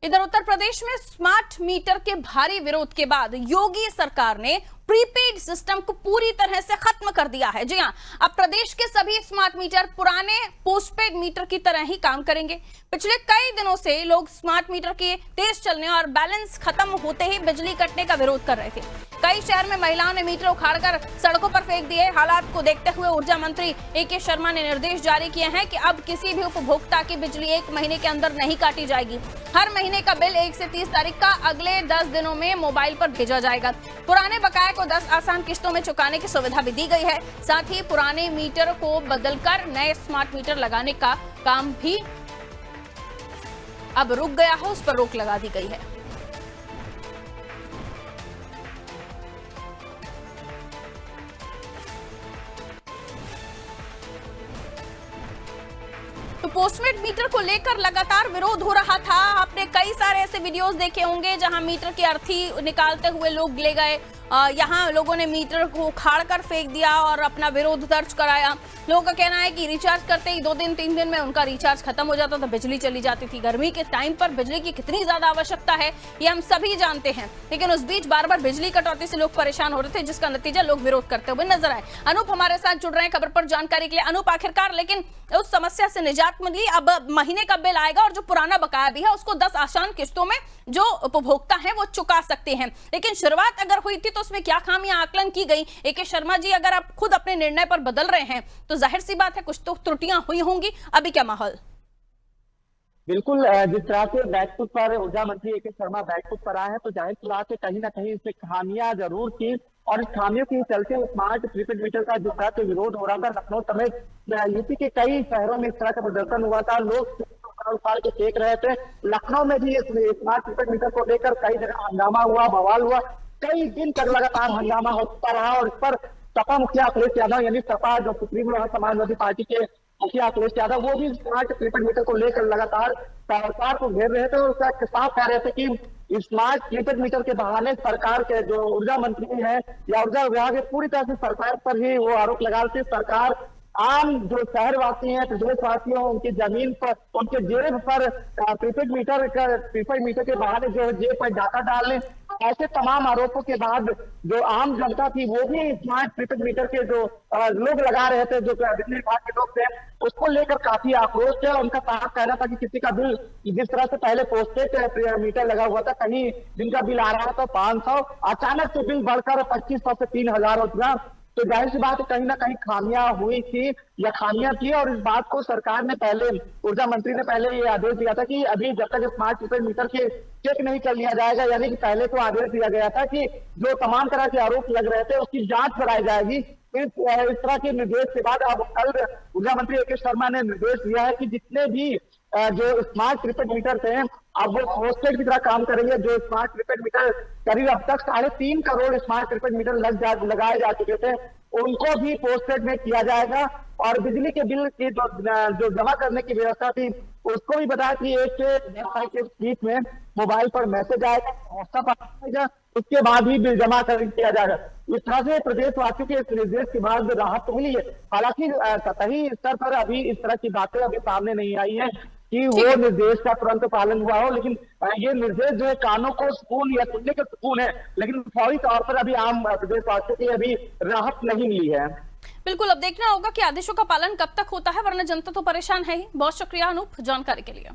इधर उत्तर प्रदेश में smart meter के भारी विरोध के बाद योगी सरकार ने प्रीपेड सिस्टम को पूरी तरह से खत्म कर दिया है। जी हां, अब प्रदेश के सभी स्मार्ट मीटर पुराने पोस्टपेड मीटर की तरह ही काम करेंगे। पिछले कई दिनों से लोग स्मार्ट मीटर के तेज चलने और बैलेंस खत्म होते ही बिजली कटने का विरोध कर रहे थे। कई शहर में महिलाओं ने मीटर उखाड़कर सड़कों पर फेंक दिए। हालात को देखते हुए ऊर्जा मंत्री ए.के. शर्मा ने निर्देश जारी किए हैं कि अब किसी भी उपभोक्ता की बिजली 1 महीने के अंदर नहीं काटी जाएगी। हर महीने का बिल 1 से 30 तारीख का अगले 10 दिनों में मोबाइल पर भेजा जाएगा। पुराने बकाये को 10 आसान किस्तों में चुकाने की सुविधा भी दी गई है। साथ ही पुराने मीटर को बदलकर नए स्मार्ट मीटर लगाने का काम भी अब रुक गया है, उस पर रोक लगा दी गई है। तो पोस्टपेड मीटर को लेकर लगातार विरोध हो रहा था। आपने कई सारे ऐसे वीडियोस देखे होंगे जहां मीटर की अर्थी निकालते हुए लोग ले गए। यहां लोगों ने मीटर को उखाड़कर फेंक दिया और अपना विरोध दर्ज कराया। लोगों का कहना है कि रिचार्ज करते ही 2 दिन 3 दिन में उनका रिचार्ज खत्म हो जाता था, बिजली चली जाती थी। गर्मी के टाइम पर बिजली की कितनी ज्यादा आवश्यकता है ये हम सभी जानते हैं, लेकिन उस बीच बार बार बिजली कटौती से लोग परेशान हो रहे थे, जिसका नतीजा लोग विरोध करते हुए नजर आए। अनूप हमारे साथ जुड़ रहे हैं खबर पर जानकारी के लिए। अनूप, आखिरकार लेकिन उस समस्या से निजात मिली, अब महीने का बिल आएगा और जो पुराना बकाया भी है उसको 10 आसान किस्तों में जो उपभोक्ता है वो चुका सकते हैं। लेकिन शुरुआत अगर हुई थी तो उसमें क्या खामियां आकलन की गई? ए.के. शर्मा जी, अगर आप खुद अपने निर्णय पर बदल रहे हैं तो जाहिर सी बात है कुछ तो त्रुटियां हुई होंगी। अभी क्या माहौल? बिल्कुल, जिस तरह से बैठक पर ऊर्जा मंत्री ए.के. शर्मा बैठक पर आए हैं तो जाहिर सी बात है कहीं ना कहीं इसमें खामियां जरूर थी और इस खामियों के चलते स्मार्ट प्रीपेड मीटर का जिस तरह से विरोध हो रहा था, लखनऊ समेत यूपी के कई शहरों में इस तरह का प्रदर्शन हुआ था। लोग उखाड़ के फेंक रहे थे। लखनऊ में भी स्मार्ट प्रीपेड मीटर को लेकर कई जगह हंगामा हुआ, बवाल हुआ। कई दिन तक लगातार हंगामा होता रहा और इस पर सपा मुखिया अखिलेश यादव यानी सपा जो सुप्रीम समाजवादी पार्टी के मुखिया अखिलेश यादव वो भी स्मार्ट प्रीपेड मीटर को लेकर लगातार सरकार को घेर रहे थे और उसका साफ कह रहे थे कि स्मार्ट प्रीपेड मीटर के बहाने सरकार के जो ऊर्जा मंत्री है या ऊर्जा विभाग है पूरी तरह से सरकार पर ही वो आरोप लगा रहे थे। सरकार आम जो शहरवासी हैं, प्रदेशवासी हैं, उनकी जमीन पर, उनके जेब पर प्रीपेड मीटर के बहाने जो जेब पर डाटा डालने, ऐसे तमाम आरोपों के बाद जो आम जनता थी वो भी स्मार्ट प्रीपेड मीटर के जो लोग लगा रहे थे, जो बिजली विभाग के लोग थे, उसको लेकर काफी आक्रोश थे। उनका साफ कहना था कि किसी का बिल जिस तरह से पहले पोस्टपेड मीटर लगा हुआ था, कहीं जिनका बिल आ रहा था 500, अचानक से बिल बढ़कर 2500 से 3000 हो गया। तो जाहिर सी बात है कहीं ना कहीं खामियां हुई थी या खामियां थी और इस बात को सरकार ने पहले, ऊर्जा मंत्री ने पहले ये आदेश दिया था कि अभी जब तक स्मार्ट प्रीपेड मीटर के चेक नहीं कर लिया जाएगा, यानी कि पहले तो आदेश दिया गया था कि जो तमाम तरह के आरोप लग रहे थे उसकी जांच कराई जाएगी। इस तरह के निर्देश के बाद अब कल ऊर्जा मंत्री ए.के. शर्मा ने निर्देश दिया है कि जितने भी जो स्मार्ट प्रीपेड मीटर थे अब वो पोस्टपेड की तरह काम करेंगे। जो स्मार्ट प्रीपेड मीटर करीब अब तक 3.5 करोड़ स्मार्ट प्रीपेड मीटर लगाए जा चुके थे, उनको भी पोस्टपेड में किया जाएगा और बिजली के बिल की जो जमा करने की व्यवस्था थी उसको भी बताया कि 1 से 10 के बीच में मोबाइल पर मैसेज आएगा, व्हाट्सएप आएगा, उसके बाद ही बिल जमा किया जाएगा। इस तरह से प्रदेशवासियों के इस निर्देश के बाद राहत तो मिली है। हालांकि सतही स्तर पर अभी इस तरह की बातें अभी सामने नहीं आई है कि वो निर्देश का तुरंत पालन हुआ हो, लेकिन ये निर्देश जो है कानों को सुकून या सुनने का सुकून है, लेकिन फौरी तौर पर अभी आम प्रदेशवासियों की अभी राहत नहीं मिली है। बिल्कुल, अब देखना होगा कि आदेशों का पालन कब तक होता है, वरना जनता तो परेशान है ही। बहुत शुक्रिया अनूप जानकारी के लिए।